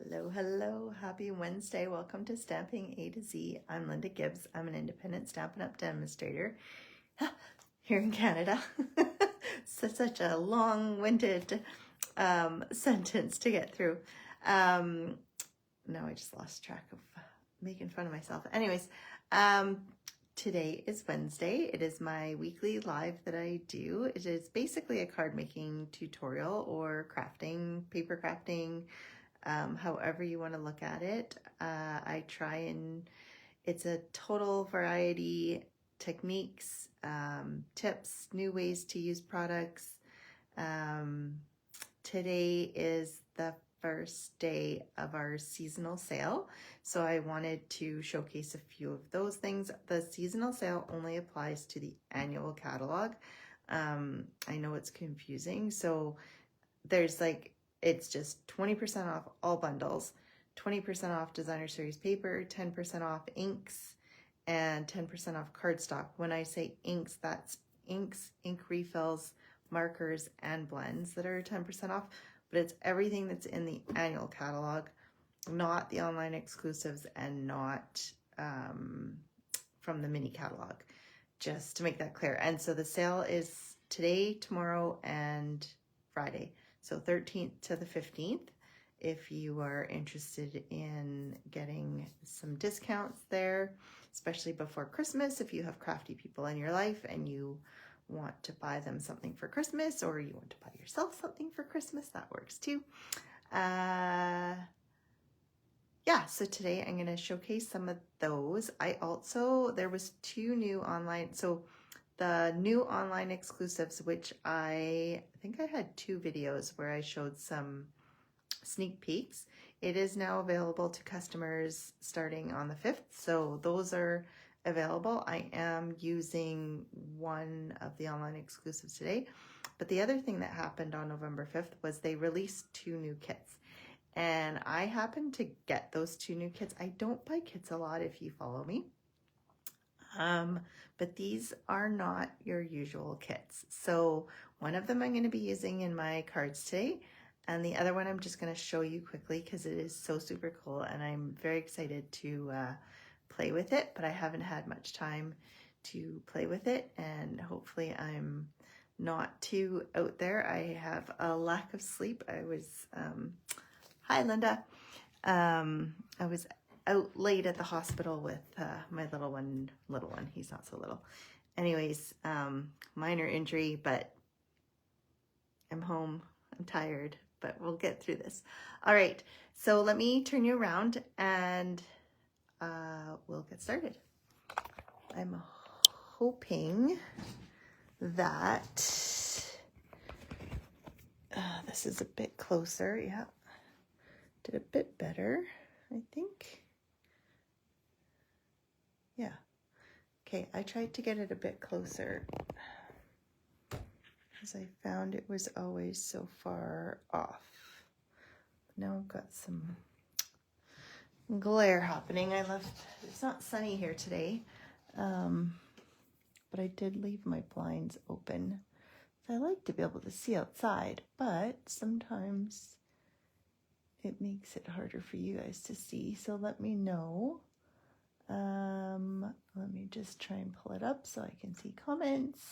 Hello, hello. Happy Wednesday. Welcome to Stamping A to Z. I'm Linda Gibbs. I'm an independent Stampin' Up! Demonstrator here in Canada. Such a long-winded sentence to get through. Now I just lost track of making fun of myself. Anyways, today is Wednesday. It is my weekly live that I do. It is basically a card making tutorial or crafting, paper crafting, however you want to look at it. I try and it's a total variety, techniques, tips, new ways to use products. Today is the first day of our seasonal sale, so I wanted to showcase a few of those things. The seasonal sale only applies to the annual catalog. I know it's confusing, so there's it's just 20% off all bundles, 20% off designer series paper, 10% off inks, and 10% off cardstock. When I say inks, that's inks, ink refills, markers, and blends that are 10% off, but it's everything that's in the annual catalog, not the online exclusives and not from the mini catalog, just to make that clear. And so the sale is today, tomorrow, and Friday. So 13th to the 15th, if you are interested in getting some discounts there, especially before Christmas, if you have crafty people in your life and you want to buy them something for Christmas, or you want to buy yourself something for Christmas, that works too. Yeah, so today I'm going to showcase some of those. There was two new online, so the new online exclusives, which I think I had 2 videos where I showed some sneak peeks. It is now available to customers starting on the 5th. So those are available. I am using one of the online exclusives today. But the other thing that happened on November 5th was they released 2 new kits. And I happened to get those 2 new kits. I don't buy kits a lot if you follow me. But these are not your usual kits. So one of them I'm going to be using in my cards today, and the other one I'm just going to show you quickly because it is so super cool and I'm very excited to play with it, but I haven't had much time to play with it, and hopefully I'm not too out there. I have a lack of sleep. I was, hi Linda. I was out late at the hospital with my little one, he's not so little. Anyways, minor injury, but I'm home, I'm tired, but we'll get through this. All right, so let me turn you around and we'll get started. I'm hoping that this is a bit closer. Yeah, did a bit better, I think. Yeah. Okay, I tried to get it a bit closer because I found it was always so far off. Now I've got some glare happening. It's not sunny here today, but I did leave my blinds open. I like to be able to see outside, but sometimes it makes it harder for you guys to see. So let me know. Let me just try and pull it up so I can see comments.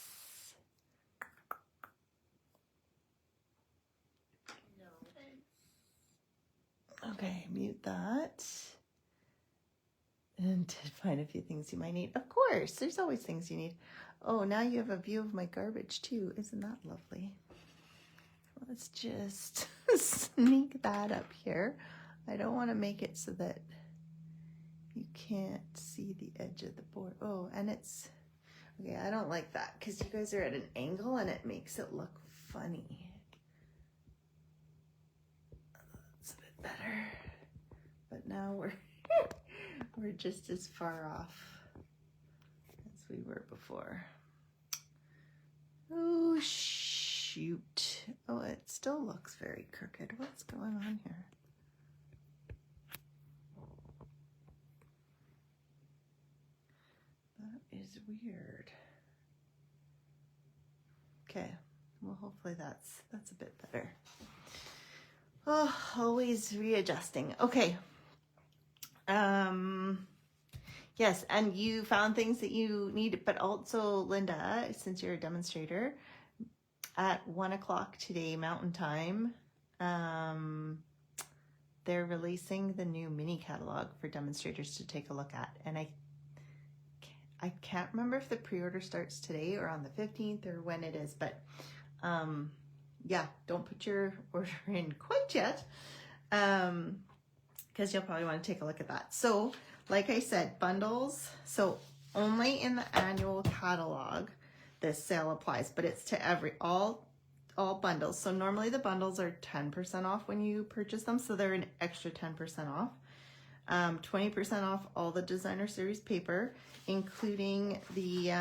Okay, mute that. And did find a few things you might need. Of course, there's always things you need. Oh, now you have a view of my garbage too. Isn't that lovely? Let's just sneak that up here. I don't want to make it so that you can't see the edge of the board. Oh, and it's, okay, I don't like that because you guys are at an angle and it makes it look funny. That's a bit better. But now we're just as far off as we were before. Oh, shoot. Oh, it still looks very crooked. What's going on here? That is weird. Okay, well, hopefully that's a bit better. Oh, always readjusting. Okay. Yes, and you found things that you need, but also Linda, since you're a demonstrator, at 1 o'clock today, Mountain Time, they're releasing the new mini catalog for demonstrators to take a look at. And I can't remember if the pre-order starts today or on the 15th or when it is, but yeah, don't put your order in quite yet, because you'll probably want to take a look at that. So like I said, bundles, so only in the annual catalog this sale applies, but it's to all bundles. So normally the bundles are 10% off when you purchase them, so they're an extra 10% off. 20% off all the designer series paper, including the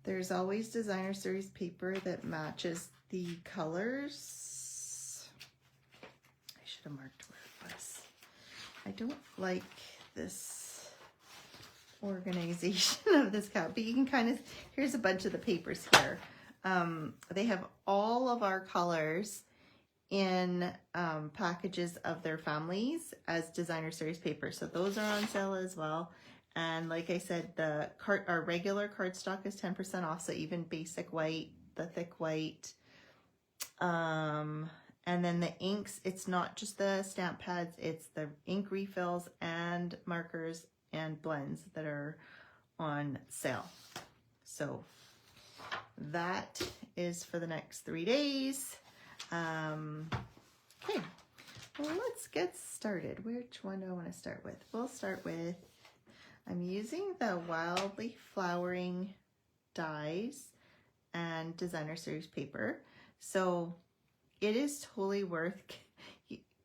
there's always designer series paper that matches the colors. I should have marked where it was. I don't like this organization of this cup, but you can kind of, here's a bunch of the papers here. They have all of our colors in packages of their families as designer series paper. So those are on sale as well. And like I said, our regular cardstock is 10% off. So even basic white, the thick white, and then the inks, it's not just the stamp pads, it's the ink refills and markers and blends that are on sale. So that is for the next 3 days. Okay, well, let's get started. Which one do I want to start with? We'll start with, I'm using the Wildly Flowering dies and designer series paper. So it is totally worth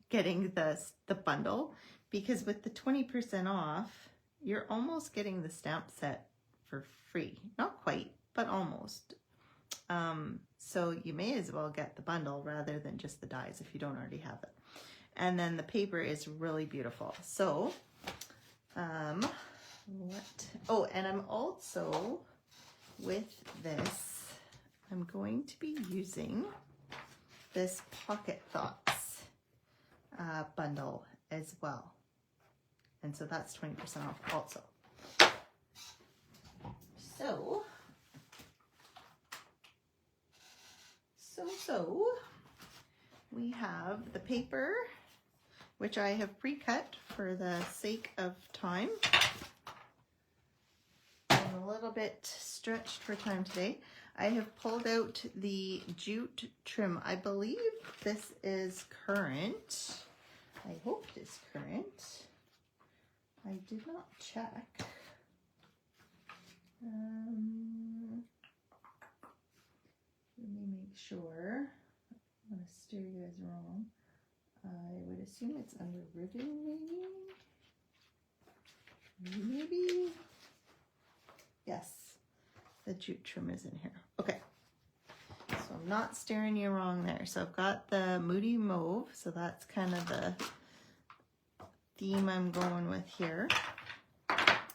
getting the bundle, because with the 20% off, you're almost getting the stamp set for free. Not quite, but almost. So you may as well get the bundle rather than just the dies if you don't already have it. And then the paper is really beautiful. So, and I'm also, with this, I'm going to be using this Pocket Thoughts bundle as well. And so that's 20% off also. So we have the paper, which I have pre-cut for the sake of time. I'm a little bit stretched for time today. I have pulled out the jute trim. I believe this is current. I hope it is current. I did not check. Let me make sure. I want to steer you guys wrong. I would assume it's under ribbon, maybe. Yes, the jute trim is in here. Okay, so I'm not steering you wrong there. So I've got the Moody Mauve, so that's kind of the theme I'm going with here.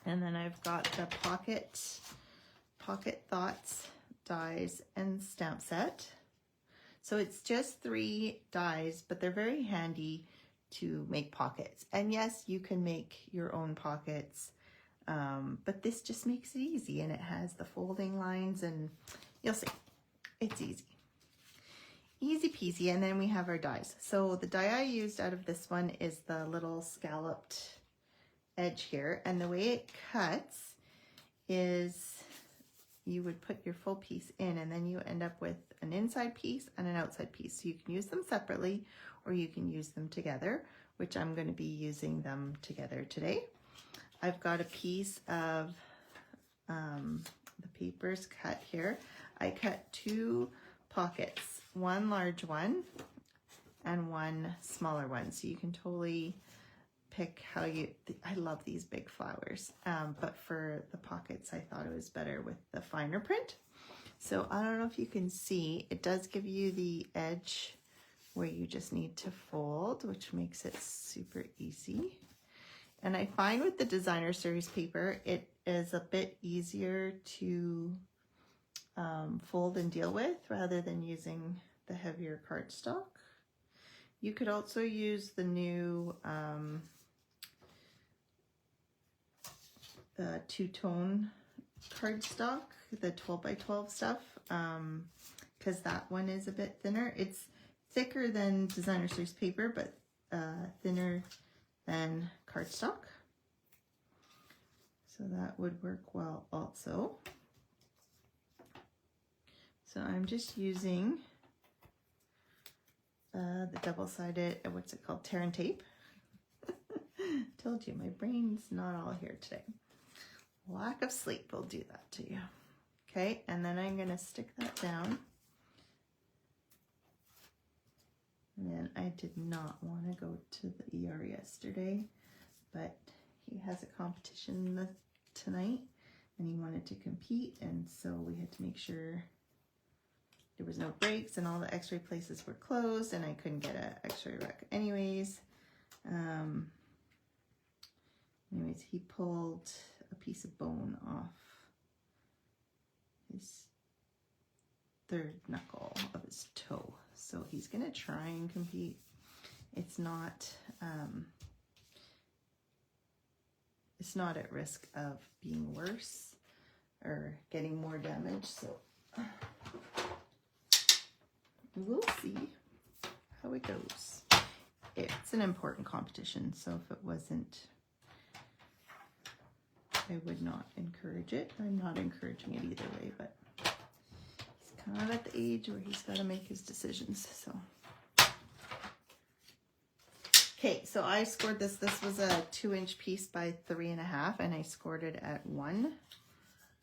And then I've got the Pocket Thoughts dies and stamp set. So it's just 3 dies, but they're very handy to make pockets. And yes, you can make your own pockets, but this just makes it easy, and it has the folding lines, and you'll see, it's easy. Easy peasy. And then we have our dies. So the die I used out of this one is the little scalloped edge here, and the way it cuts is you would put your full piece in, and then you end up with an inside piece and an outside piece. So you can use them separately, or you can use them together, which I'm going to be using them together today. I've got a piece of the papers cut here. I cut 2 pockets, one large one and one smaller one. So you can totally pick how you, I love these big flowers, but for the pockets, I thought it was better with the finer print. So I don't know if you can see, it does give you the edge where you just need to fold, which makes it super easy. And I find with the designer series paper, it is a bit easier to fold and deal with rather than using the heavier cardstock. You could also use the new two-tone cardstock, the 12 by 12 stuff, because that one is a bit thinner. It's thicker than designer series paper, but thinner than cardstock. So that would work well also. So I'm just using the double-sided, what's it called, tear and tape. Told you, my brain's not all here today. Lack of sleep will do that to you. Okay, and then I'm going to stick that down. And then I did not want to go to the ER yesterday, but he has a competition tonight and he wanted to compete, and so we had to make sure there was no breaks and all the x-ray places were closed and I couldn't get an x-ray rec anyways. Anyways, he pulled a piece of bone off his third knuckle of his toe. So he's gonna try and compete. It's not at risk of being worse or getting more damage, so we'll see how it goes. It's an important competition, so if it wasn't, I would not encourage it. I'm not encouraging it either way, but he's kind of at the age where he's got to make his decisions. So, okay, so I scored this. This was a 2-inch piece by 3.5, and I scored it at 1,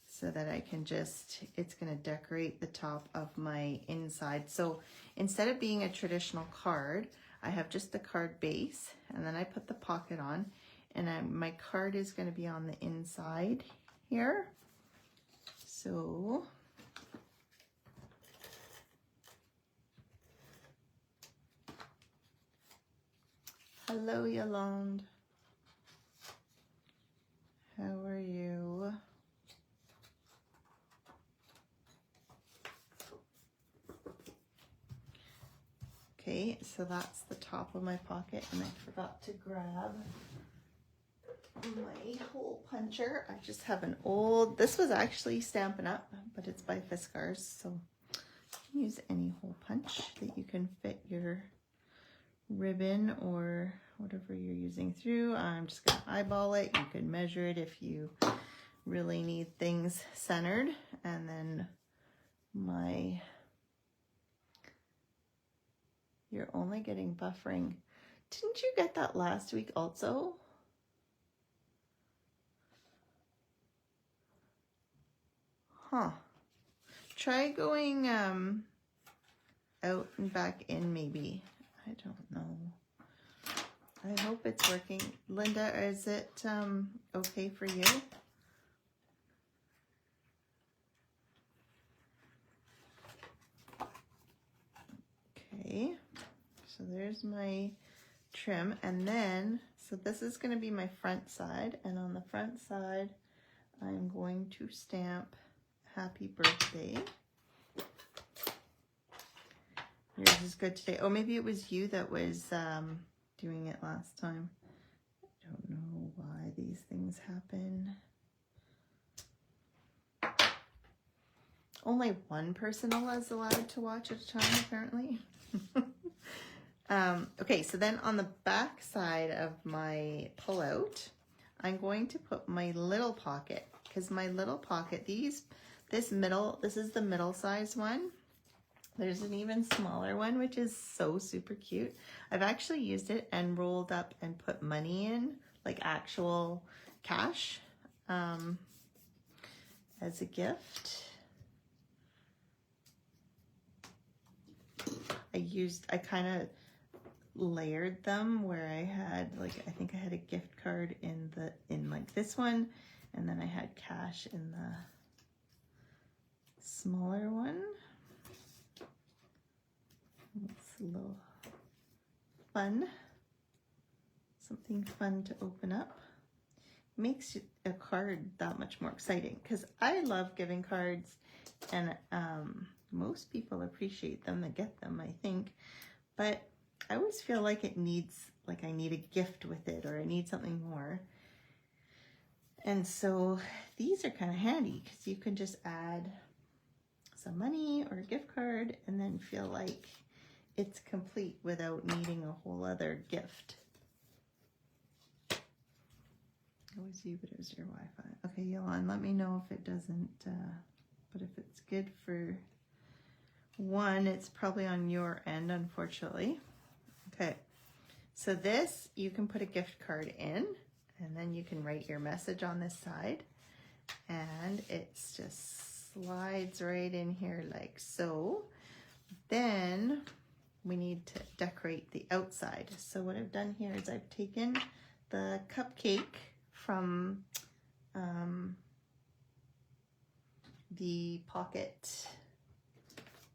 so that I can just, it's going to decorate the top of my inside. So instead of being a traditional card, I have just the card base, and then I put the pocket on. And my card is going to be on the inside here. So hello, Yolande. How are you? Okay, so that's the top of my pocket, and I forgot to grab my hole puncher. I just have an old, this was actually Stampin' Up, but it's by Fiskars, so you can use any hole punch that you can fit your ribbon or whatever you're using through. I'm just going to eyeball it. You can measure it if you really need things centered. And then you're only getting buffering. Didn't you get that last week also? Huh. Try going out and back in maybe. I don't know. I hope it's working. Linda, is it okay for you? Okay. So there's my trim, and then, so this is going to be my front side, and on the front side, I'm going to stamp happy birthday. Yours is good today. Oh, maybe it was you that was doing it last time. I don't know why these things happen. Only one person is allowed to watch at a time, apparently. Okay, so then on the back side of my pullout, I'm going to put my little pocket, because my little pocket, this is the middle size one. There's an even smaller one, which is so super cute. I've actually used it and rolled up and put money in, like actual cash, as a gift. I kind of layered them where I had, like, I think I had a gift card in like this one, and then I had cash in the smaller one. It's a little fun, something fun to open up. Makes a card that much more exciting, because I love giving cards, and most people appreciate them that get them, I think. But I always feel like it needs, like I need a gift with it, or I need something more. And so these are kind of handy because you can just add some money or a gift card and then feel like it's complete without needing a whole other gift. Always you, but it was your Wi-Fi. Okay, Yolan, let me know if it doesn't, but if it's good for one, it's probably on your end, unfortunately. Okay, so this, you can put a gift card in, and then you can write your message on this side, and it's just slides right in here like so. Then we need to decorate the outside. So what I've done here is I've taken the cupcake from the pocket,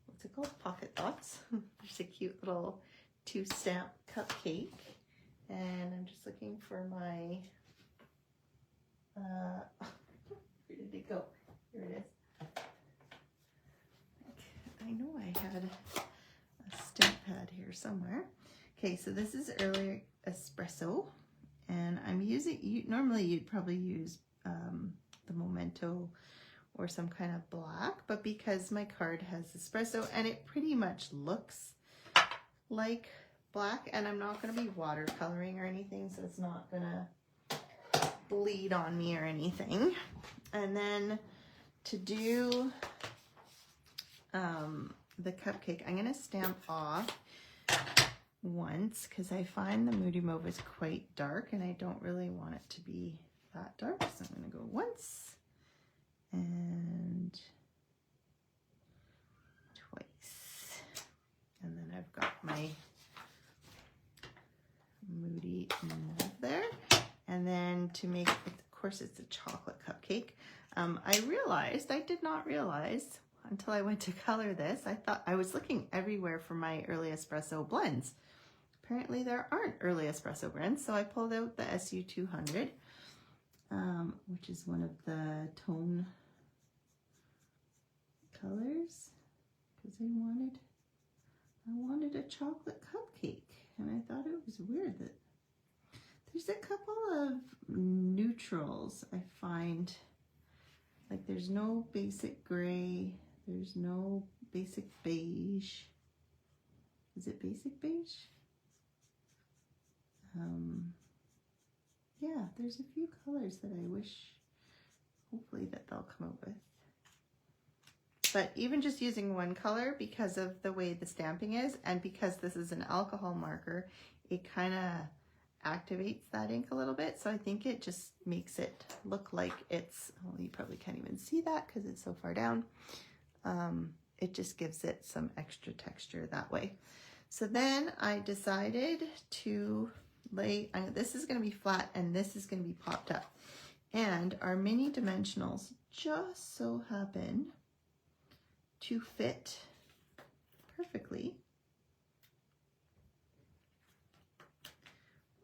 what's it called? Pocket Dots. There's a cute little 2-stamp cupcake. And I'm just looking for my, where did it go? Here it is. I know I had a stamp pad here somewhere. Okay, so this is early espresso. And I'm using, normally you'd probably use the Memento or some kind of black, but because my card has espresso and it pretty much looks like black, and I'm not going to be watercoloring or anything, so it's not going to bleed on me or anything. And then to do the cupcake, I'm going to stamp off once because I find the Moody Mauve is quite dark and I don't really want it to be that dark, so I'm going to go once and twice, and then I've got my Moody Mauve there. And then to make, of course it's a chocolate cupcake. I did not realize until I went to color this, I thought I was looking everywhere for my early espresso blends. Apparently there aren't early espresso blends, so I pulled out the SU200, which is one of the tone colors, because I wanted a chocolate cupcake, and I thought it was weird that there's a couple of neutrals I find, like there's no basic gray, there's no basic beige. Is it basic beige? Yeah, there's a few colors that I wish, hopefully that they'll come out with. But even just using one color, because of the way the stamping is, and because this is an alcohol marker, it kind of activates that ink a little bit. So I think it just makes it look like it's, well, you probably can't even see that because it's so far down. It just gives it some extra texture that way. So then I decided to lay, this is going to be flat and this is going to be popped up. And our mini dimensionals just so happen to fit perfectly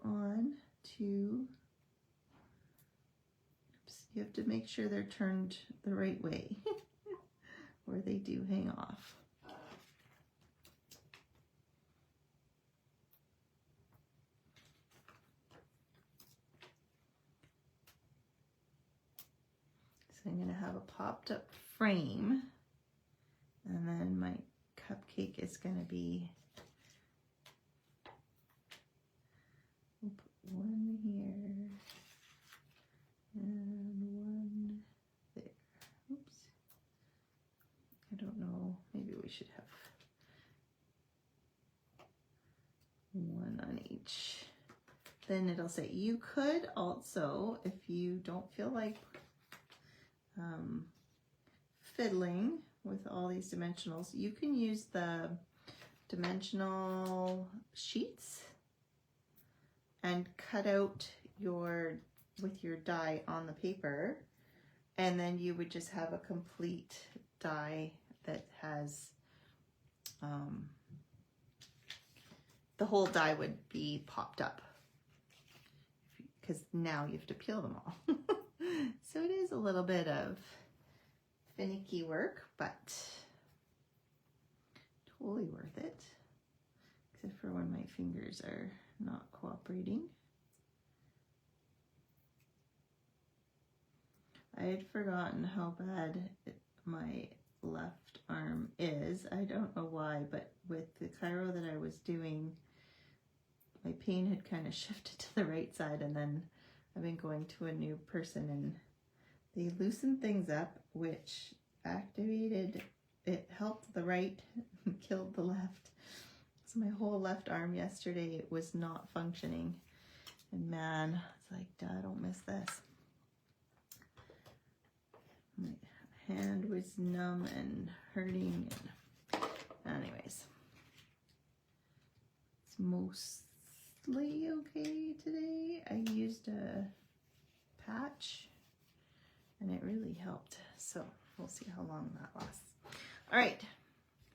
on to, oops, you have to make sure they're turned the right way or they do hang off. So I'm going to have a popped up frame, and then my cupcake is going to be, we'll put one here and one there. Oops. I don't know, maybe we should have one on each. Then it'll say, you could also, if you don't feel like fiddling with all these dimensionals, you can use the dimensional sheets and cut out with your die on the paper, and then you would just have a complete die that has the whole die would be popped up, because now you have to peel them all. So it is a little bit of finicky work, but totally worth it. except for when my fingers are not cooperating. I had forgotten how bad my left arm is. I don't know why, but with the chiro that I was doing, my pain had kind of shifted to the right side, and then I've been going to a new person and they loosened things up, which activated, it helped the right and killed the left. So my whole left arm yesterday was not functioning. And man, it's like, I don't miss this. My hand was numb and hurting. And anyways, it's mostly okay today. I used a patch and it really helped. So we'll see how long that lasts. All right,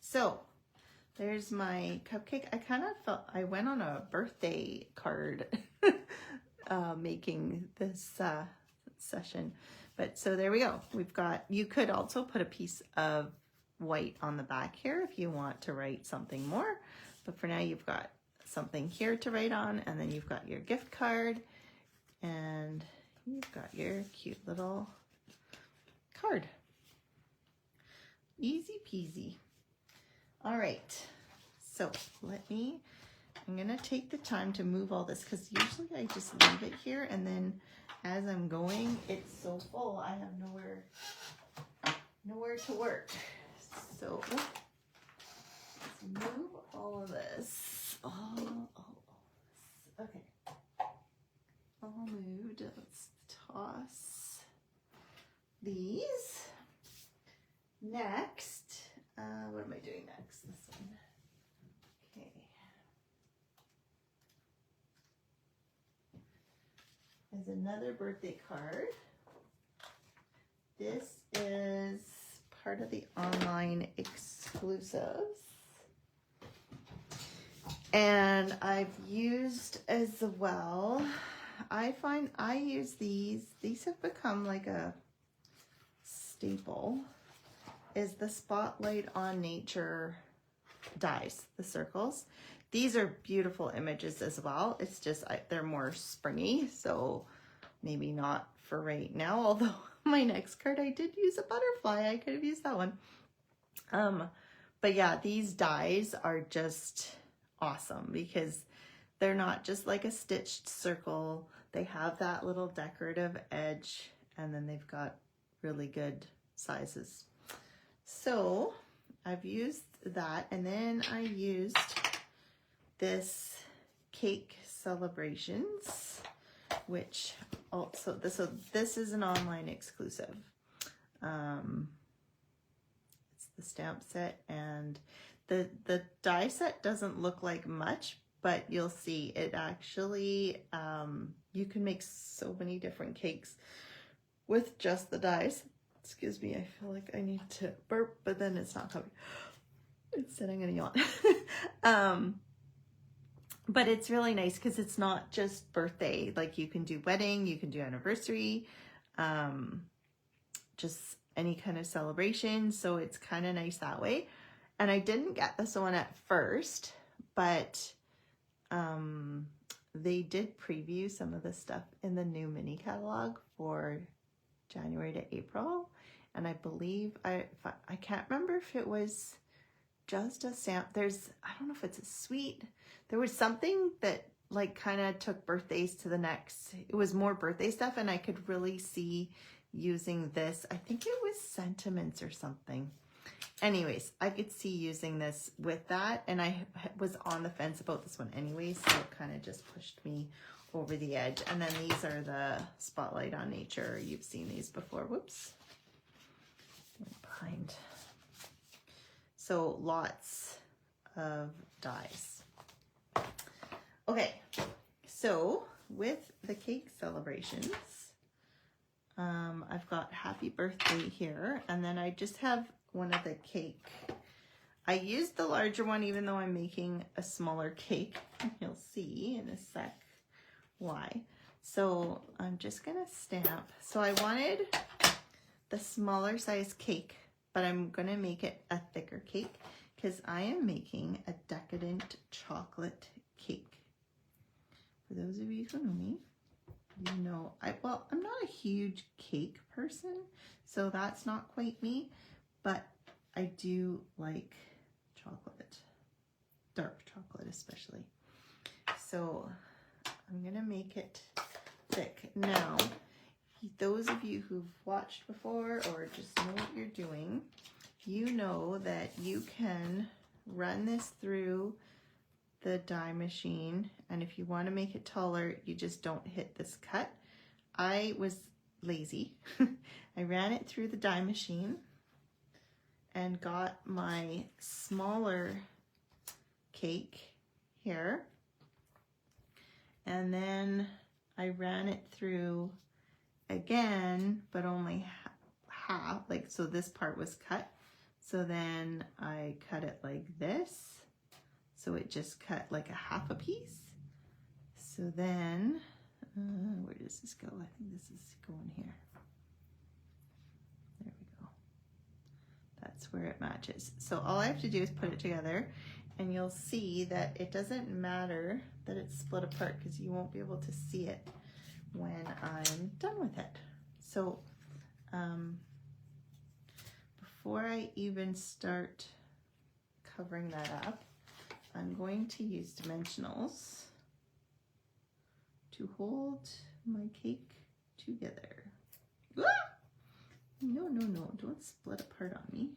so there's my cupcake. I kind of felt, I went on a birthday card making this session. But so there we go. We've got, you could also put a piece of white on the back here if you want to write something more. But for now, you've got something here to write on, and then you've got your gift card, and you've got your cute little card. Easy peasy. All right. So I'm going to take the time to move all this because usually I just leave it here, and then as I'm going, it's so full, I have nowhere to work. So let's move all of this. Okay. All moved. Let's toss these. Next, what am I doing next? This one. Okay. There's another birthday card. This is part of the online exclusives. And I've used as well, I find I use these. These have become like a staple, is the Spotlight on Nature dies, the circles. These are beautiful images as well. It's just, they're more springy, so maybe not for right now. Although my next card, I did use a butterfly. I could have used that one. But yeah, these dies are just awesome because they're not just like a stitched circle. They have that little decorative edge, and then they've got really good sizes. So I've used that, and then I used this Cake Celebrations, which also, this is an online exclusive. It's the stamp set, and the die set doesn't look like much, but you'll see it actually, you can make so many different cakes with just the dies. Excuse me, I feel like I need to burp, but then it's not coming. Instead, I'm gonna yawn. But it's really nice because it's not just birthday. Like you can do wedding, you can do anniversary, just any kind of celebration. So it's kind of nice that way. And I didn't get this one at first, but they did preview some of the stuff in the new mini catalog for January to April. And I believe, I can't remember if it was just a stamp. I don't know if it's a sweet. There was something that like kind of took birthdays to the next. It was more birthday stuff, and I could really see using this. I think it was sentiments or something. Anyways, I could see using this with that, and I was on the fence about this one anyway, so it kind of just pushed me over the edge. And then these are the Spotlight on Nature. You've seen these before. Whoops. Went behind. So lots of dies. Okay, so with the Cake Celebrations, I've got Happy Birthday here, and then I just have one of the cake. I used the larger one even though I'm making a smaller cake. You'll see in a sec why. So I'm just gonna stamp. So I wanted the smaller size cake, but I'm gonna make it a thicker cake because I am making a decadent chocolate cake. For those of you who know me, you know, I'm not a huge cake person, so that's not quite me, but I do like chocolate, dark chocolate especially. So I'm gonna make it thick. Now, those of you who've watched before or just know what you're doing, you know that you can run this through the die machine, and if you want to make it taller, you just don't hit this cut. I was lazy. I ran it through the die machine and got my smaller cake here, and then I ran it through again, but only half, like, so this part was cut. So then I cut it like this. So it just cut like a half a piece. So then, where does this go? I think this is going here. There we go. That's where it matches. So all I have to do is put it together, and you'll see that it doesn't matter that it's split apart because you won't be able to see it when I'm done with it. So before I even start covering that up, I'm going to use dimensionals to hold my cake together. Ah! No, no, no, don't split apart on me.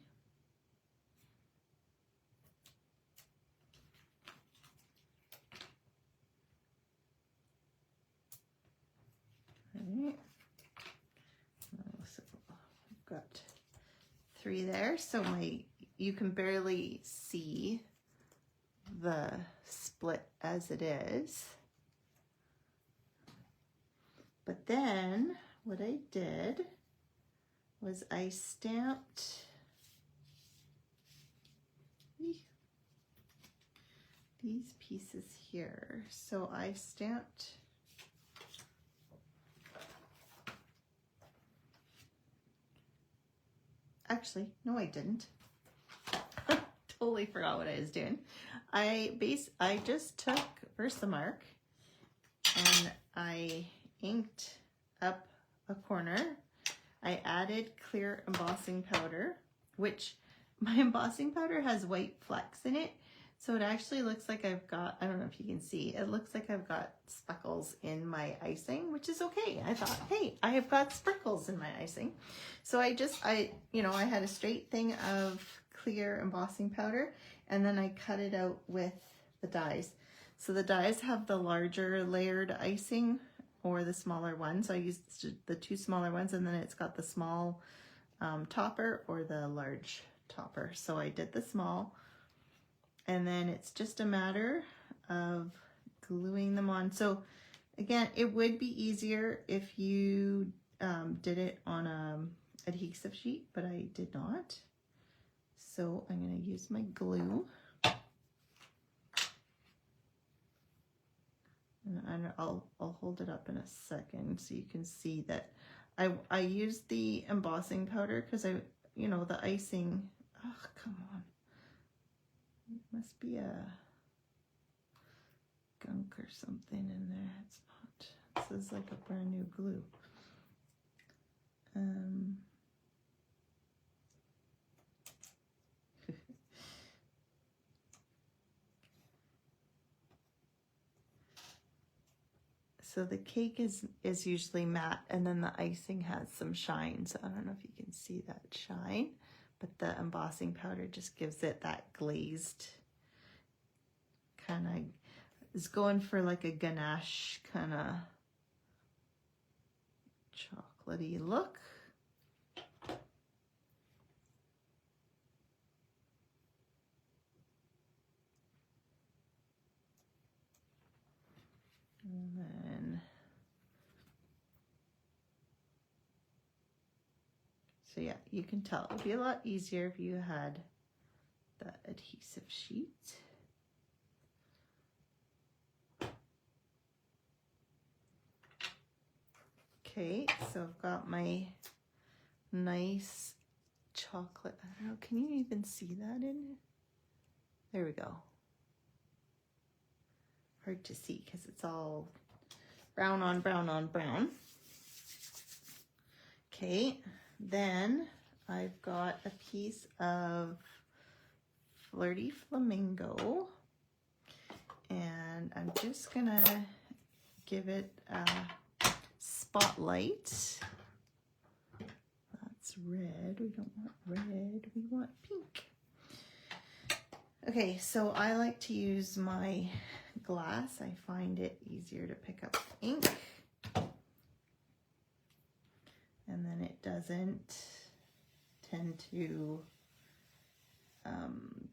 All right. So I've got 3 there. So you can barely see the split as it is. But then what I did was I stamped these pieces here. So I stamped actually, no, I didn't. Totally forgot what I was doing. I just took Versamark and I inked up a corner. I added clear embossing powder, which my embossing powder has white flecks in it. So it actually looks like I've got, I don't know if you can see, it looks like I've got speckles in my icing, which is okay. I thought, hey, I have got sprinkles in my icing. So I had a straight thing of clear embossing powder, and then I cut it out with the dies. So the dies have the larger layered icing or the smaller one. So I used the 2 smaller ones, and then it's got the small topper or the large topper. So I did the small, and then it's just a matter of gluing them on. So again, it would be easier if you did it on an adhesive sheet, but I did not. So I'm going to use my glue. And I'll hold it up in a second so you can see that I used the embossing powder because the icing, oh, come on. It must be a gunk or something in there. It's not. This is like a brand new glue. So the cake is usually matte, and then the icing has some shine. So I don't know if you can see that shine, but the embossing powder just gives it that glazed kind of, is going for like a ganache kind of chocolatey look. And then, so yeah, you can tell it'd be a lot easier if you had the adhesive sheet. Okay, so I've got my nice chocolate. I don't know, can you even see that in it? There we go. Hard to see because it's all brown on brown on brown. Okay, then I've got a piece of Flirty Flamingo, and I'm just gonna give it a spotlight. That's red. We don't want red, we want pink. Okay, so I like to use my glass. I find it easier to pick up ink. And then it doesn't tend to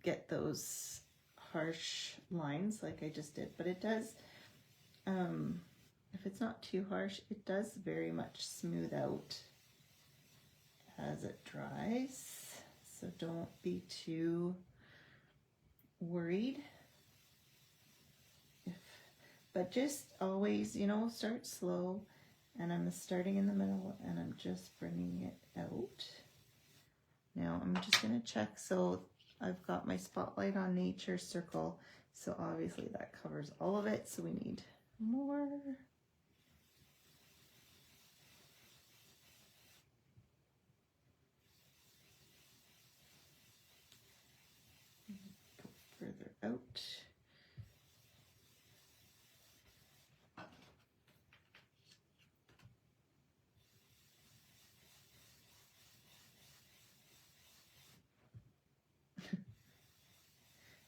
get those harsh lines like I just did. But it does, if it's not too harsh, it does very much smooth out as it dries. So don't be too worried. But just always, you know, start slow. And I'm starting in the middle and I'm just bringing it out. Now I'm just going to check. So I've got my spotlight on nature circle. So obviously that covers all of it. So we need more. Go further out.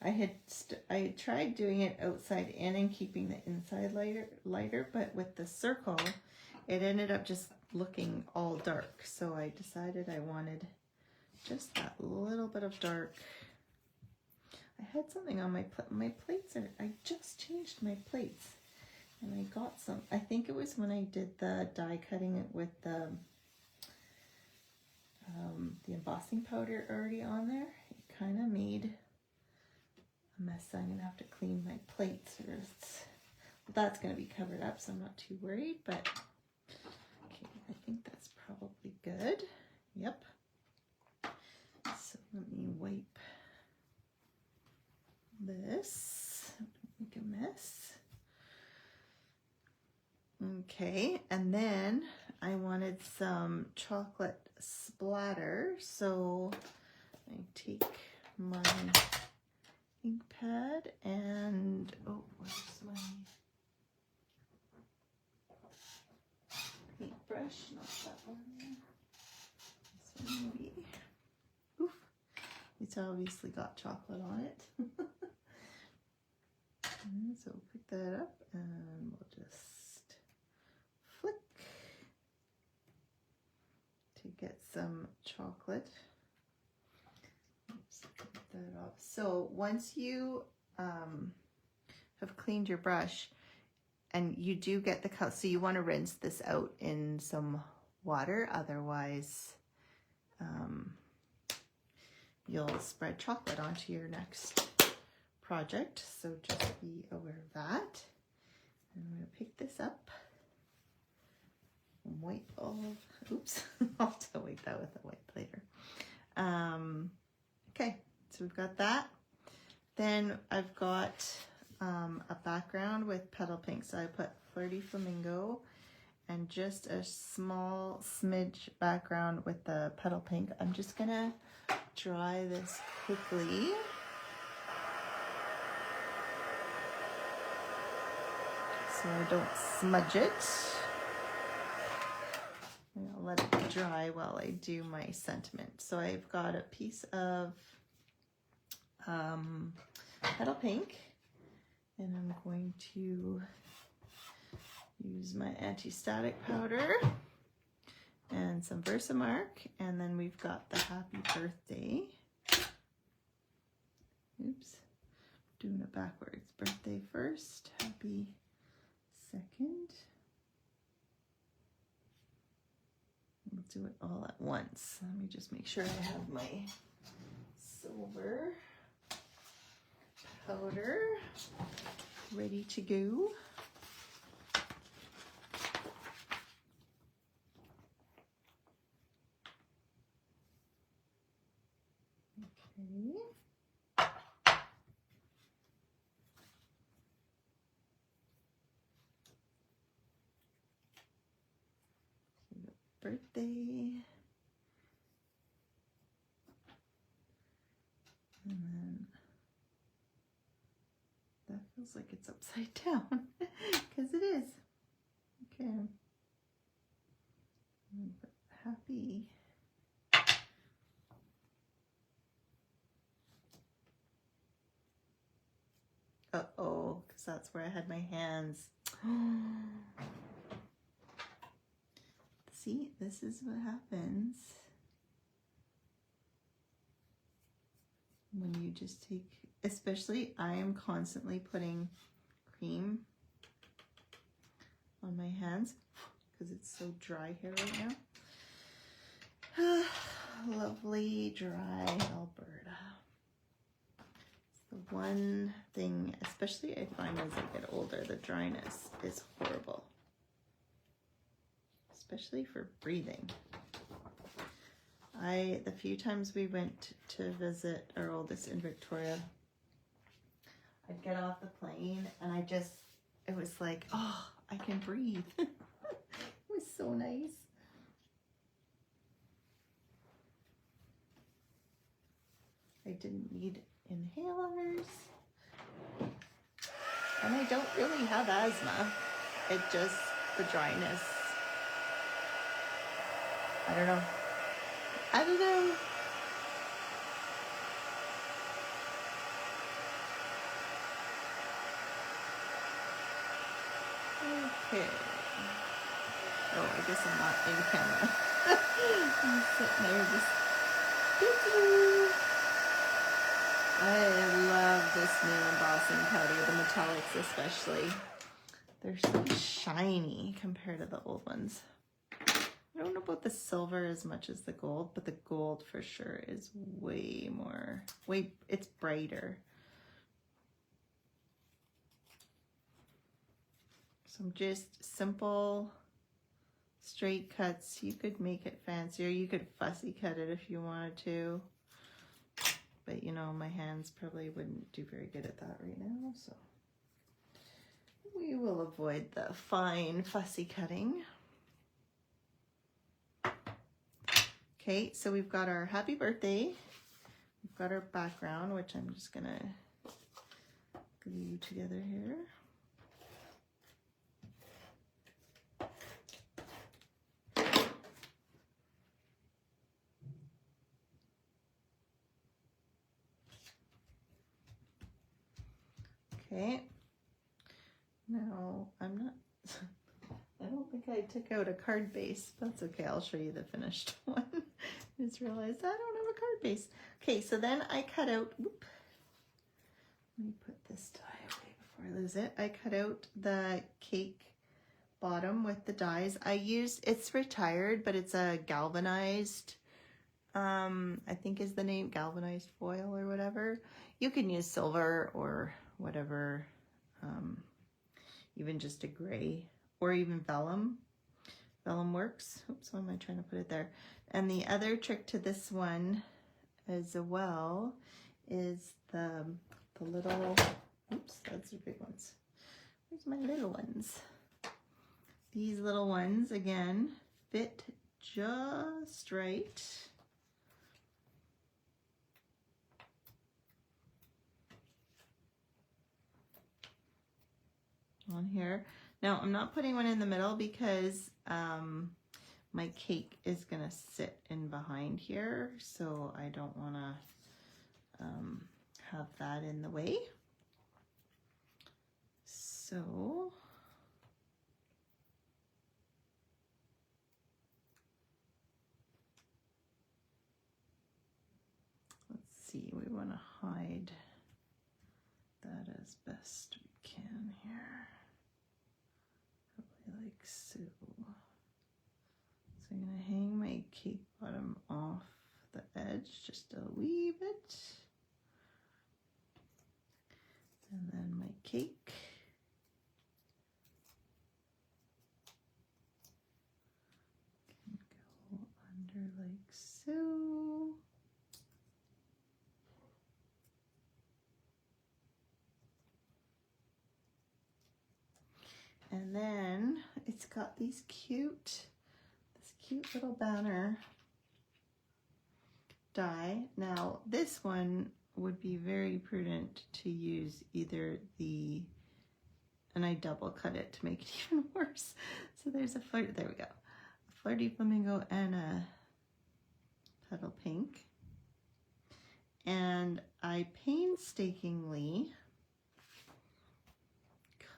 I had tried doing it outside in and keeping the inside lighter, but with the circle, it ended up just looking all dark. So I decided I wanted just that little bit of dark. I had something on my plates. I just changed my plates, and I got some. I think it was when I did the die cutting it with the embossing powder already on there. It kind of made a mess. I'm gonna have to clean my plates, or that's gonna be covered up, so I'm not too worried. But okay, I think that's probably good. Yep. So let me wipe this. Don't make a mess. Okay, and then I wanted some chocolate splatter, so I take my ink pad and, oh, where's my paintbrush? Not that one. This one maybe. Oof. It's obviously got chocolate on it. And so pick that up and we'll just flick to get some chocolate. Oops, get that off. So once you have cleaned your brush and you do get the color, so you want to rinse this out in some water, otherwise you'll spread chocolate onto your next project. So just be aware of that. And I'm going to pick this up and wipe all of, oops, I'll have to wipe that with a wipe later. Okay, so we've got that. Then I've got a background with petal pink. So I put Flirty Flamingo and just a small smidge background with the petal pink. I'm just gonna dry this quickly. So I don't smudge it. And I'll let it dry while I do my sentiment. So I've got a piece of petal pink, and I'm going to use my anti-static powder and some Versamark, and then we've got the happy birthday. Oops, doing it backwards. Birthday first, happy second. We'll do it all at once. Let me just make sure I have my silver powder ready to go. Okay. birthday. And then that feels like it's upside down because it is. Okay. Happy. Uh-oh, because that's where I had my hands. See, this is what happens when you just take, especially I am constantly putting cream on my hands because it's so dry here right now. Lovely dry Alberta. It's the one thing, especially I find as I get older, the dryness is horrible. Especially for breathing. The few times we went to visit our oldest in Victoria, I'd get off the plane and it was like, oh, I can breathe. It was so nice. I didn't need inhalers. And I don't really have asthma. It just, the dryness. I don't know. Okay. Oh, I guess I'm not in camera. I'm sitting there just... I love this new embossing powder, the metallics especially. They're so shiny compared to the old ones. I don't know about the silver as much as the gold, but the gold for sure is way more, it's brighter. Some just simple straight cuts. You could make it fancier. You could fussy cut it if you wanted to. But you know, my hands probably wouldn't do very good at that right now, so we will avoid the fine fussy cutting. Okay, so we've got our happy birthday. We've got our background, which I'm just gonna glue together here. Okay, now I don't think I took out a card base. That's okay, I'll show you the finished one. I just realized I don't have a card base. Okay, so then I cut out, whoop, let me put this die away before I lose it. I cut out the cake bottom with the dies. It's retired, but it's a galvanized, I think is the name, galvanized foil or whatever. You can use silver or whatever, even just a gray or even vellum. Vellum works. Oops, why am I trying to put it there? And the other trick to this one as well is the little, oops, that's the big ones. Where's my little ones? These little ones, again, fit just right. On here. Now I'm not putting one in the middle because my cake is gonna sit in behind here, so I don't want to have that in the way. So let's see, we want to hide that as best we can here. Probably like so. So I'm going to hang my cake bottom off the edge just a wee bit. And then my cake. Can go under like so. And then it's got this cute cute little banner die. Now this one would be very prudent to use either and I double cut it to make it even worse. So there's there we go. A flirty flamingo and a petal pink. And I painstakingly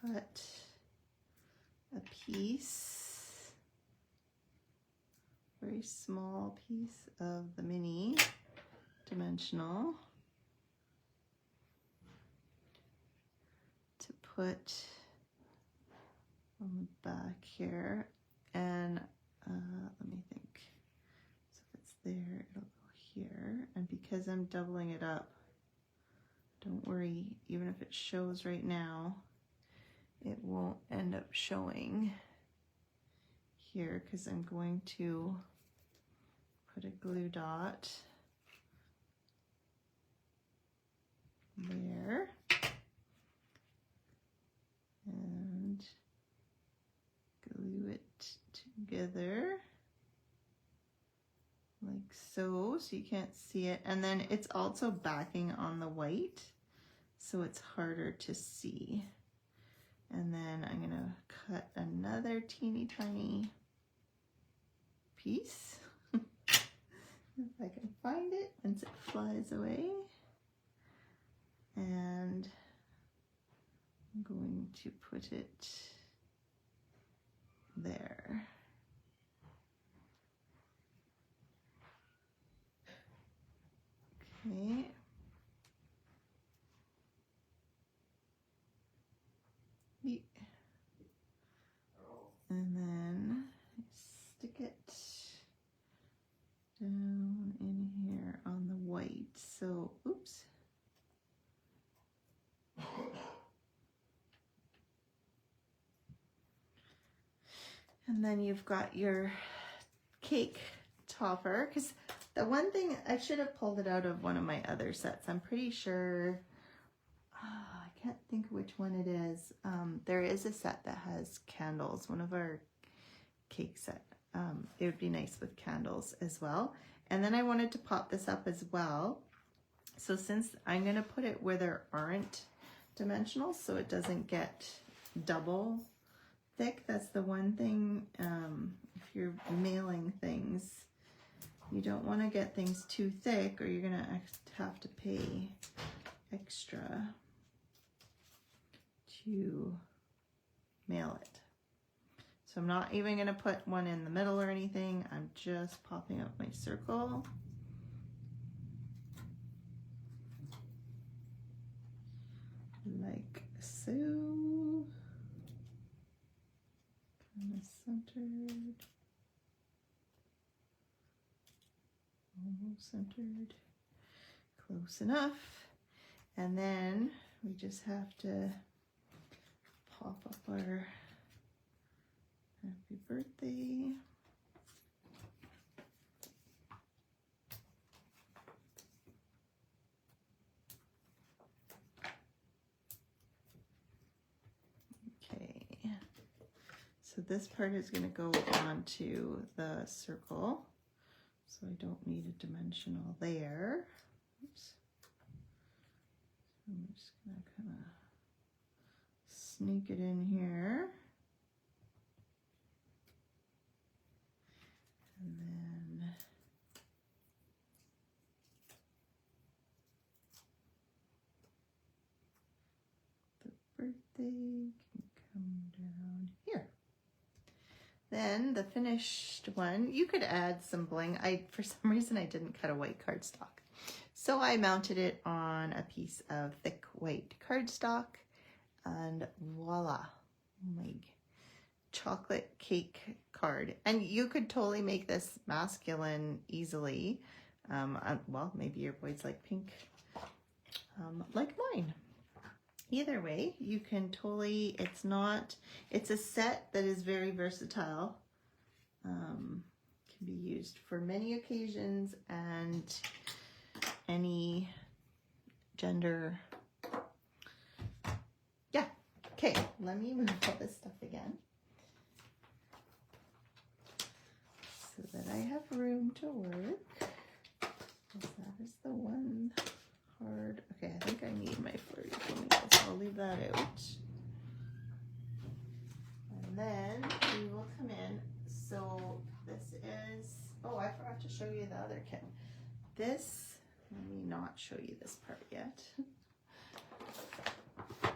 cut a piece, very small piece of the mini dimensional to put on the back here. And let me think. So if it's there, it'll go here. And because I'm doubling it up, don't worry, even if it shows right now, it won't end up showing here because I'm going to put a glue dot there and glue it together like so you can't see it. And then it's also backing on the white, so it's harder to see. And then I'm gonna cut another teeny tiny piece if I can find it once it flies away. And I'm going to put it there. Okay. And then stick it down in here on the white. So, oops. And then you've got your cake topper, because the one thing, I should have pulled it out of one of my other sets. I'm pretty sure, I can't think which one it is. There is a set that has candles, one of our cake set. It would be nice with candles as well. And then I wanted to pop this up as well. So since I'm going to put it where there aren't dimensionals, so it doesn't get double thick. That's the one thing, if you're mailing things, you don't want to get things too thick or you're going to have to pay extra to mail it. So I'm not even going to put one in the middle or anything. I'm just popping up my circle. Like so. Kind of centered. Almost centered. Close enough. And then we just have to pop up our happy birthday. Okay, so this part is going to go onto the circle, so I don't need a dimensional there. Oops. So I'm just going to kind of sneak it in here. And then the birthday can come down here. Then the finished one, you could add some bling. For some reason, I didn't cut a white cardstock. So I mounted it on a piece of thick white cardstock, and voila, my chocolate cake card. And you could totally make this masculine easily. Well, maybe your boys like pink, like mine. Either way, you can totally, it's a set that is very versatile. Can be used for many occasions and any gender. Yeah, okay, let me move all this stuff again so I have room to work. That is the one hard. Okay, I think I need my flirty toenails, so I'll leave that out. And then we will come in. So this is, oh, I forgot to show you the other kit. This, let me not show you this part yet. I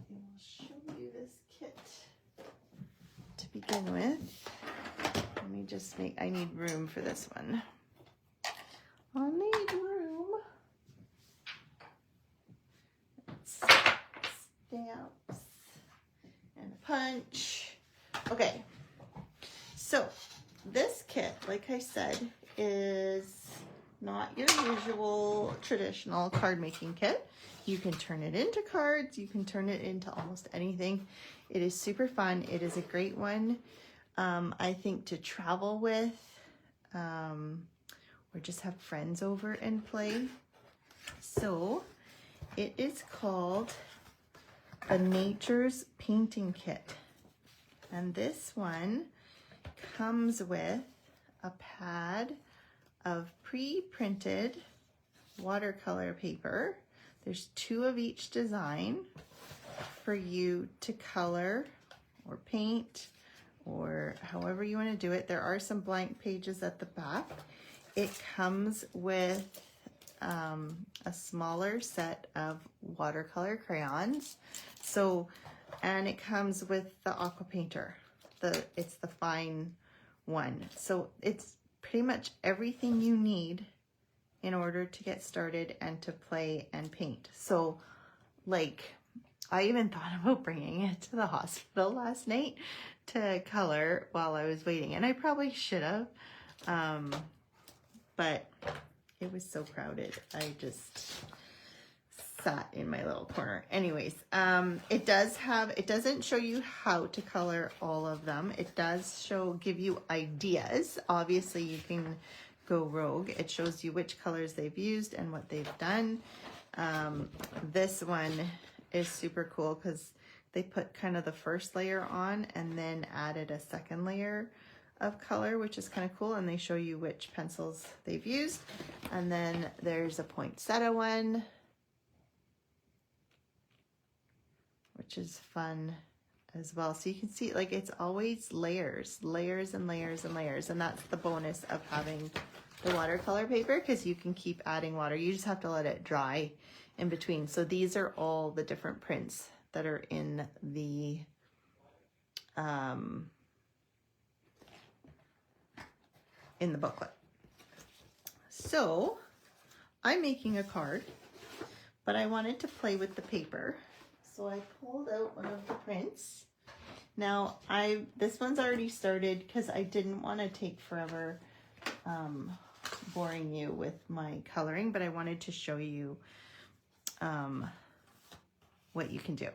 will show you this kit to begin with. Let me just make, I need room for this one. I'll need room. Stamps and a punch. Okay, so this kit, like I said, is not your usual traditional card making kit. You can turn it into cards. You can turn it into almost anything. It is super fun. It is a great one, I think, to travel with, or just have friends over and play. So it is called the Nature's Painting Kit. And this one comes with a pad of pre-printed watercolor paper. There's 2 of each design for you to color or paint or however you want to do it. There are some blank pages at the back. It comes with a smaller set of watercolor crayons. So, and it comes with the aqua painter. It's the fine one. So it's pretty much everything you need in order to get started and to play and paint. So, like, I even thought about bringing it to the hospital last night to color while I was waiting, and I probably should have, but it was so crowded. I just sat in my little corner. Anyways, it doesn't show you how to color all of them. It does give you ideas. Obviously, you can go rogue. It shows you which colors they've used and what they've done. This one is super cool because they put kind of the first layer on and then added a second layer of color, which is kind of cool, and they show you which pencils they've used. And then there's a poinsettia one, which is fun as well. So you can see, like, it's always layers and layers and layers, and that's the bonus of having the watercolor paper, because you can keep adding water. You just have to let it dry in between. So these are all the different prints that are in the booklet. So I'm making a card, but I wanted to play with the paper. So I pulled out one of the prints. Now this one's already started because I didn't want to take forever boring you with my coloring, but I wanted to show you what you can do.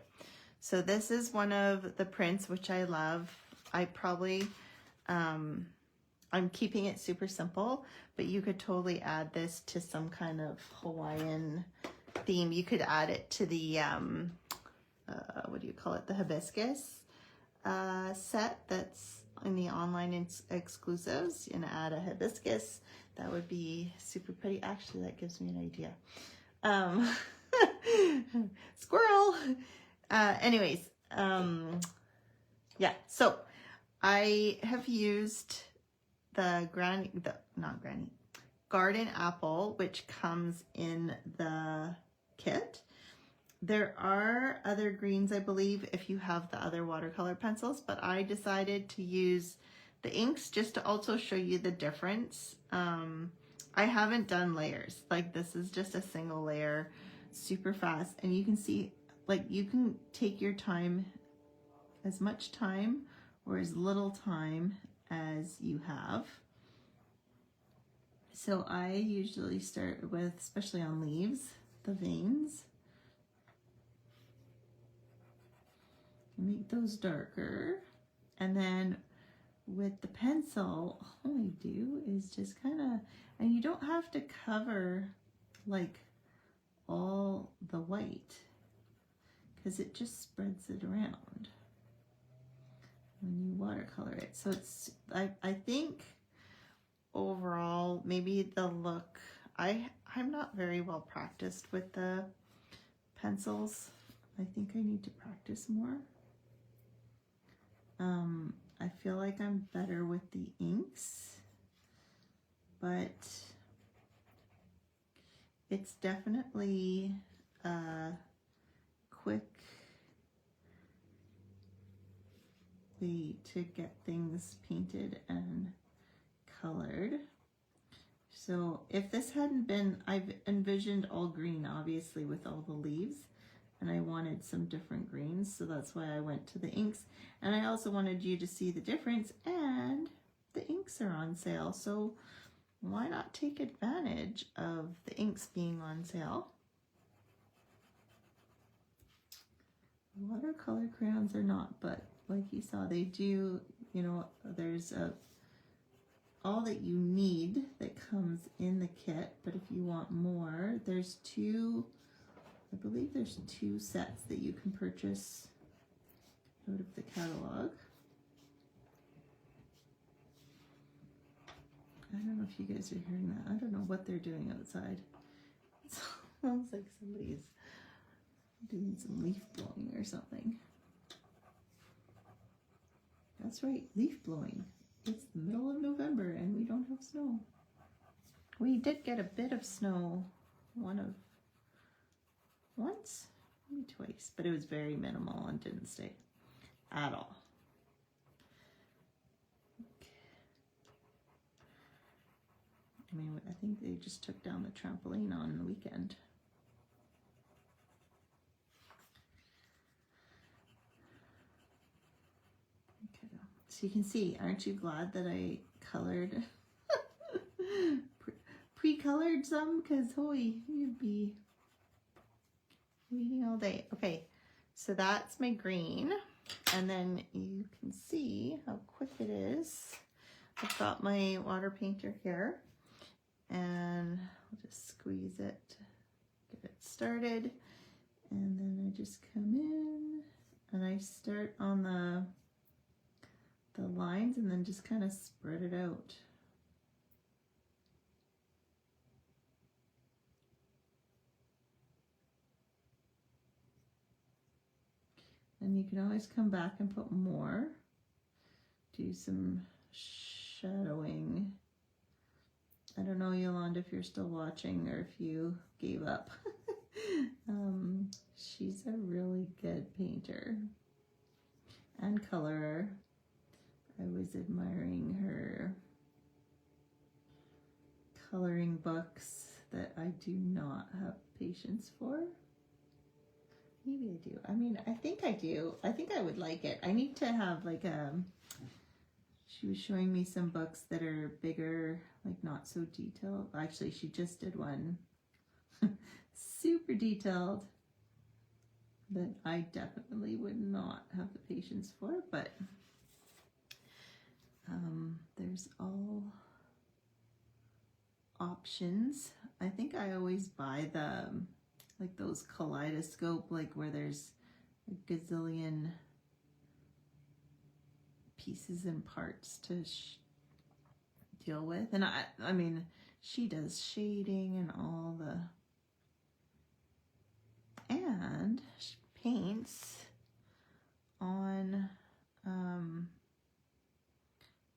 So this is one of the prints, which I love. I probably, I'm keeping it super simple, but you could totally add this to some kind of Hawaiian theme. You could add it to the, what do you call it? The hibiscus set that's in the online exclusives, and add a hibiscus. That would be super pretty. Actually, that gives me an idea. Squirrel. Anyways, yeah, so I have used the garden apple, which comes in the kit. There are other greens, I believe, if you have the other watercolor pencils, but I decided to use the inks just to also show you the difference. I haven't done layers. Like, this is just a single layer, super fast, and you can see, like, you can take your time, as much time or as little time as you have. So I usually start with, especially on leaves, the veins. Make those darker, and then with the pencil, all I do is just kind of, and you don't have to cover like all the white, because it just spreads it around when you watercolor it. So it's, I think overall, maybe the look, I'm not very well practiced with the pencils. I think I need to practice more. I feel like I'm better with the inks, but it's definitely a quick way to get things painted and colored. So if this hadn't been, I've envisioned all green, obviously, with all the leaves, and I wanted some different greens, so that's why I went to the inks. And I also wanted you to see the difference, and the inks are on sale, so why not take advantage of the inks being on sale? Watercolor crayons are not, but like you saw, they do, you know, there's all that you need that comes in the kit, but if you want more, there's two, I believe there's 2 sets that you can purchase out of the catalog. I don't know if you guys are hearing that. I don't know what they're doing outside. It sounds like somebody's doing some leaf blowing or something. That's right, leaf blowing. It's the middle of November and we don't have snow. We did get a bit of snow once, maybe twice, but it was very minimal and didn't stay at all. I mean, I think they just took down the trampoline on the weekend. Okay, so you can see, aren't you glad that I colored, pre-colored some? Because, holy, you'd be reading all day. Okay, so that's my green. And then you can see how quick it is. I've got my water painter here. And I'll just squeeze it, get it started. And then I just come in and I start on the lines and then just kind of spread it out. And you can always come back and put more. Do some shadowing. I don't know, Yolanda, if you're still watching or if you gave up. She's a really good painter and colorer. I was admiring her coloring books that I do not have patience for. Maybe I do. I mean, I think I do. I think I would like it. I need to have like she was showing me some books that are bigger, like not so detailed. Actually, she just did one super detailed that I definitely would not have the patience for, but there's all options. I think I always buy the, like those kaleidoscope, like where there's a gazillion pieces and parts to deal with. And I mean, she does shading and all the, and she paints on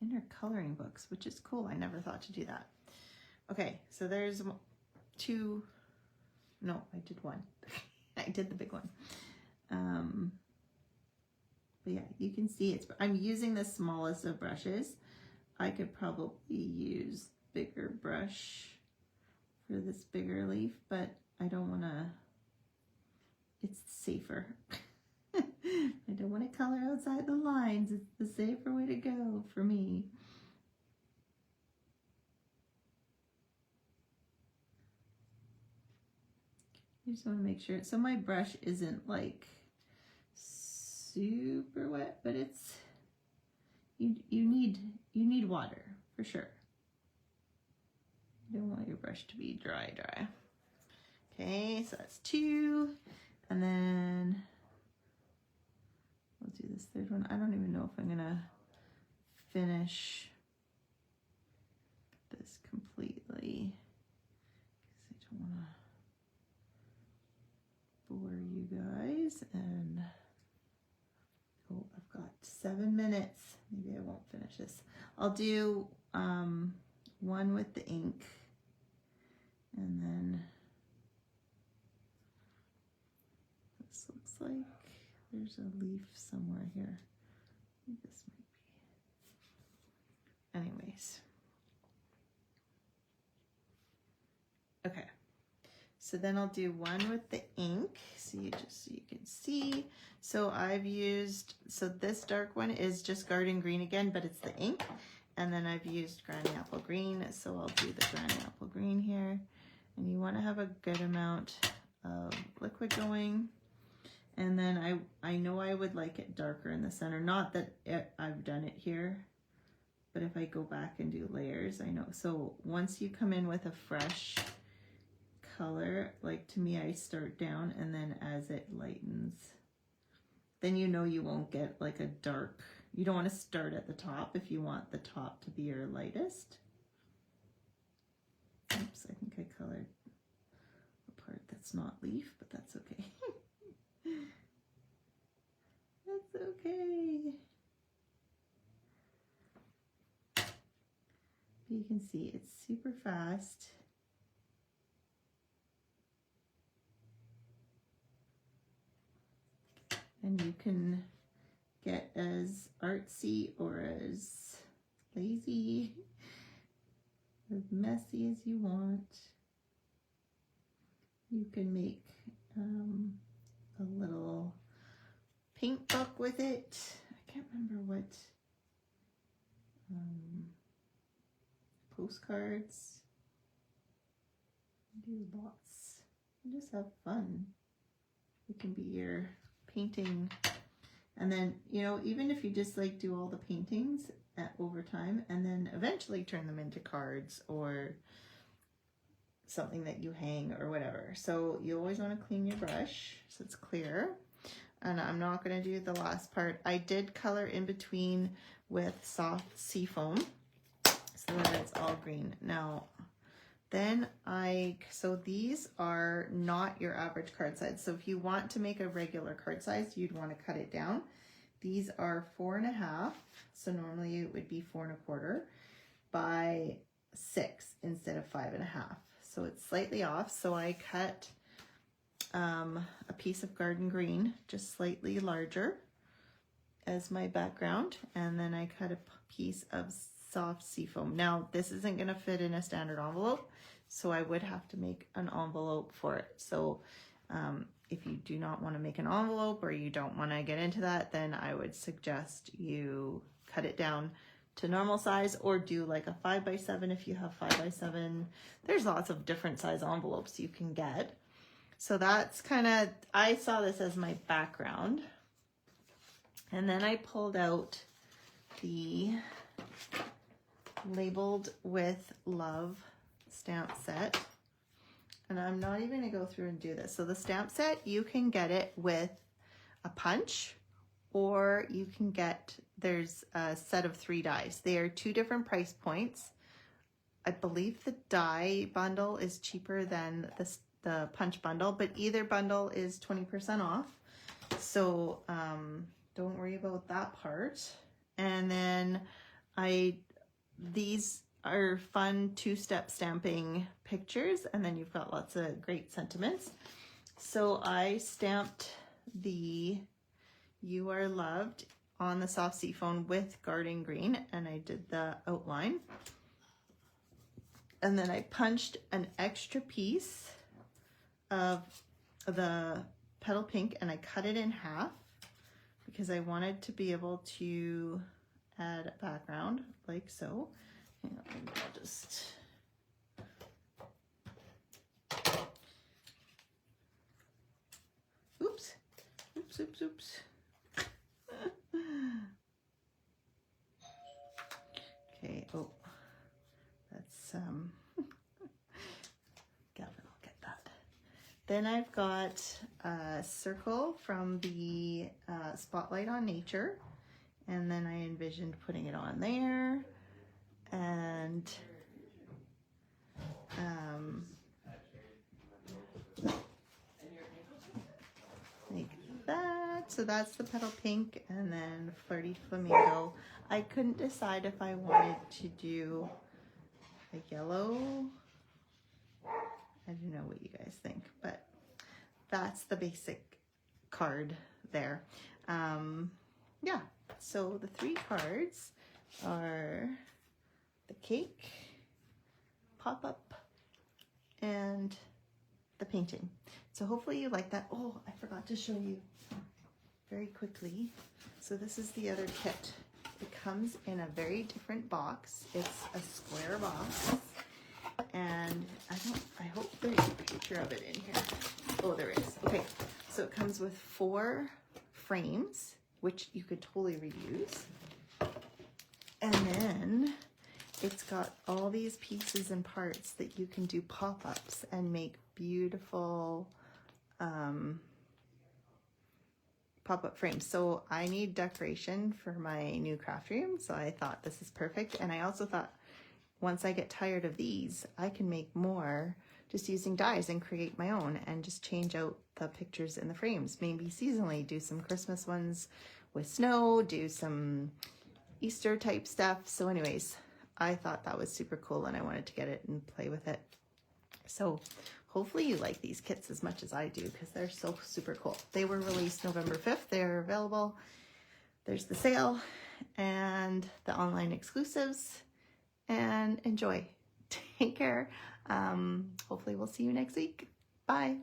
in her coloring books, which is cool. I never thought to do that. Okay, so there's 2, no, I did 1. I did the big one. But yeah, you can see I'm using the smallest of brushes. I could probably use bigger brush for this bigger leaf, but I don't want to, it's safer. I don't want to color outside the lines. It's the safer way to go for me. I just want to make sure. So my brush isn't like super wet, but it's, you need water for sure. You don't want your brush to be dry. Okay, so that's 2. And then we'll do this 3rd one. I don't even know if I'm gonna finish really, because I don't want to bore you guys. And oh, I've got 7 minutes. Maybe I won't finish this. I'll do one with the ink, and then this looks like there's a leaf somewhere here. I think this might be. Anyways. Okay. So then I'll do one with the ink, so you can see. So I've used, so this dark one is just garden green again, but it's the ink. And then I've used granny apple green, so I'll do the granny apple green here. And you want to have a good amount of liquid going. And then I know I would like it darker in the center. Not that I've done it here, but if I go back and do layers, I know. So once you come in with a fresh color, like to me, I start down, and then as it lightens, then you know you won't get like a dark, you don't want to start at the top if you want the top to be your lightest. Oops, I think I colored a part that's not leaf, but that's okay. That's okay. You can see it's super fast. And you can get as artsy or as lazy, as messy as you want. You can make a little paint book with it. I can't remember what, postcards. Do lots. You just have fun. It can be your painting, and then, you know, even if you just like do all the paintings over time, and then eventually turn them into cards or something that you hang or whatever. So you always want to clean your brush so it's clear. And I'm not going to do the last part. I did color in between with soft sea foam so that it's all green. Now then so these are not your average card size. So if you want to make a regular card size, you'd want to cut it down. These are 4.5. So normally it would be 4.25 by 6 instead of 5.5. So it's slightly off. So I cut a piece of garden green, just slightly larger as my background. And then I cut a piece of soft seafoam. Now this isn't going to fit in a standard envelope, so I would have to make an envelope for it. So if you do not want to make an envelope, or you don't want to get into that, then I would suggest you cut it down to normal size, or do like a 5x7 if you have 5x7. There's lots of different size envelopes you can get. So that's kind of, I saw this as my background. And then I pulled out the Labeled with Love stamp set. And I'm not even going to go through and do this. So the stamp set, you can get it with a punch, or you can get, there's a set of 3 dies. They are 2 different price points. I believe the die bundle is cheaper than the punch bundle, but either bundle is 20% off. So don't worry about that part. And then these are fun 2-step stamping pictures, and then you've got lots of great sentiments. So I stamped the You Are Loved on the soft seafoam with garden green, and I did the outline. And then I punched an extra piece of the petal pink, and I cut it in half because I wanted to be able to add a background like so. Hang on, maybe I'll just, oops. Okay, oh, that's, Gavin, I'll get that. Then I've got a circle from the Spotlight on Nature, and then I envisioned putting it on there. And Like that. So that's the petal pink, and then Flirty Flamingo. I couldn't decide if I wanted to do a yellow. I don't know what you guys think, but that's the basic card there. Yeah, so the 3 cards are the cake, pop-up, and the painting. So hopefully you like that. Oh, I forgot to show you very quickly. So this is the other kit. It comes in a very different box. It's a square box. And I hope there's a picture of it in here. Oh, there is. Okay, so it comes with 4 frames, which you could totally reuse. And then it's got all these pieces and parts that you can do pop-ups and make beautiful pop-up frames. So I need decoration for my new craft room, so I thought this is perfect. And I also thought once I get tired of these, I can make more just using dies and create my own and just change out the pictures in the frames. Maybe seasonally do some Christmas ones with snow, do some Easter type stuff. So anyways, I thought that was super cool and I wanted to get it and play with it. So hopefully you like these kits as much as I do because they're so super cool. They were released November 5th. They're available. There's the sale and the online exclusives. And enjoy. Take care. Hopefully we'll see you next week. Bye.